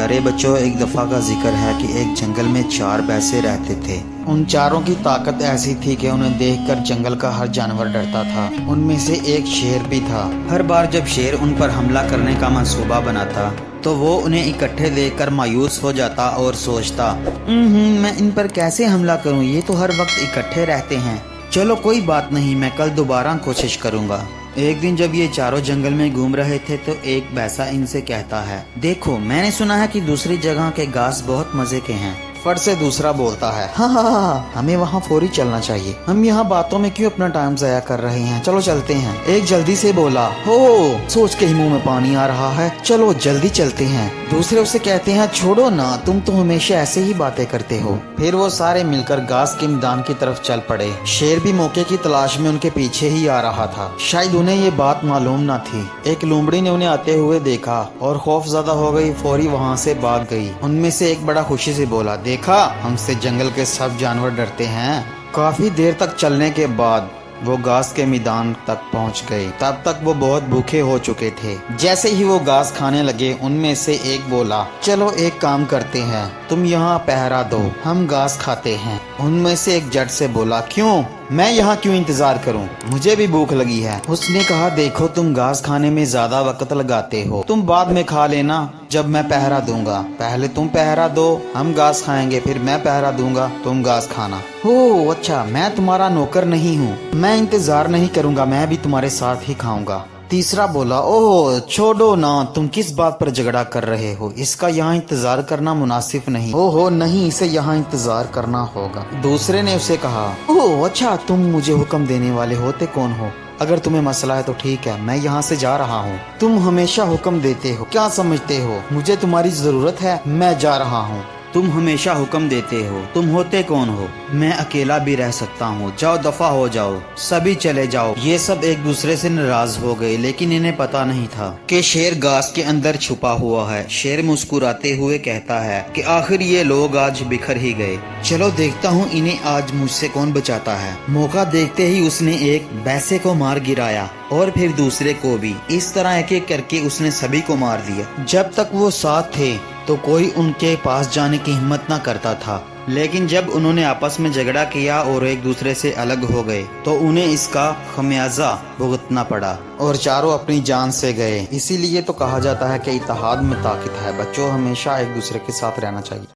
प्यारे बच्चों, एक दफ़ा का जिक्र है कि एक जंगल में 4 भैंसे रहते थे। उन चारों की ताकत ऐसी थी कि उन्हें देखकर जंगल का हर जानवर डरता था। उनमें से एक शेर भी था। हर बार जब शेर उन पर हमला करने का मंसूबा बनाता तो वो उन्हें इकट्ठे देखकर मायूस हो जाता और सोचता, मैं इन पर कैसे हमला करूं, ये तो हर वक्त इकट्ठे रहते हैं। चलो कोई बात नहीं, मैं कल दोबारा कोशिश करूंगा। एक दिन जब ये चारों जंगल में घूम रहे थे तो एक भैंसा इनसे कहता है, देखो मैंने सुना है कि दूसरी जगह के घास बहुत मजे के हैं। फट से दूसरा बोलता है, हाँ, हमें वहाँ फौरी चलना चाहिए। हम यहाँ बातों में क्यों अपना टाइम जाया कर रहे हैं, चलो चलते हैं। एक जल्दी से बोला, हो सोच के ही मुंह में पानी आ रहा है, चलो जल्दी चलते हैं। दूसरे उसे कहते हैं, छोड़ो ना, तुम तो हमेशा ऐसे ही बातें करते हो। फिर वो सारे मिलकर घास के मैदान की तरफ चल पड़े। शेर भी मौके की तलाश में उनके पीछे ही आ रहा था। शायद उन्हें ये बात मालूम न थी। एक लोमड़ी ने उन्हें आते हुए देखा और खौफजदा हो गई, फौरी वहाँ से भाग गई। उनमें से एक बड़ा खुशी से बोला, देखा हमसे जंगल के सब जानवर डरते हैं। काफी देर तक चलने के बाद वो घास के मैदान तक पहुंच गए। तब तक वो बहुत भूखे हो चुके थे। जैसे ही वो घास खाने लगे, उनमें से एक बोला, चलो एक काम करते हैं, तुम यहाँ पहरा दो, हम घास खाते हैं। उनमें से एक जट से बोला, क्यों, मैं यहाँ क्यों इंतजार करूँ, मुझे भी भूख लगी है। उसने कहा, देखो तुम घास खाने में ज्यादा वक्त लगाते हो, तुम बाद में खा लेना जब मैं पहरा दूंगा। पहले तुम पहरा दो, हम घास खाएंगे, फिर मैं पहरा दूंगा, तुम घास खाना। हो अच्छा, मैं तुम्हारा नौकर नहीं हूँ, मैं इंतजार नहीं करूंगा, मैं भी तुम्हारे साथ ही खाऊंगा। तीसरा बोला, ओह छोड़ो ना, तुम किस बात पर झगड़ा कर रहे हो, इसका यहाँ इंतजार करना मुनासिब नहीं। ओहो नहीं, इसे यहाँ इंतजार करना होगा। दूसरे ने उसे कहा, ओह अच्छा, तुम मुझे हुक्म देने वाले होते कौन हो, अगर तुम्हें मसला है तो ठीक है, मैं यहाँ से जा रहा हूँ। तुम हमेशा हुक्म देते हो, क्या समझते हो मुझे तुम्हारी जरूरत है, मैं जा रहा हूँ। तुम हमेशा हुक्म देते हो, तुम होते कौन हो, मैं अकेला भी रह सकता हूँ, जाओ दफा हो जाओ, सभी चले जाओ। ये सब एक दूसरे से नाराज हो गए, लेकिन इन्हें पता नहीं था कि शेर घास के अंदर छुपा हुआ है। शेर मुस्कुराते हुए कहता है कि आखिर ये लोग आज बिखर ही गए, चलो देखता हूँ इन्हें आज मुझसे कौन बचाता है। मौका देखते ही उसने एक भैंसे को मार गिराया और फिर दूसरे को भी। इस तरह एक एक करके उसने सभी को मार दिया। जब तक वो साथ थे तो कोई उनके पास जाने की हिम्मत न करता था, लेकिन जब उन्होंने आपस में झगड़ा किया और एक दूसरे से अलग हो गए तो उन्हें इसका खमियाजा भुगतना पड़ा और चारों अपनी जान से गए। इसीलिए तो कहा जाता है कि इत्तेहाद में ताकत है। बच्चों, हमेशा एक दूसरे के साथ रहना चाहिए।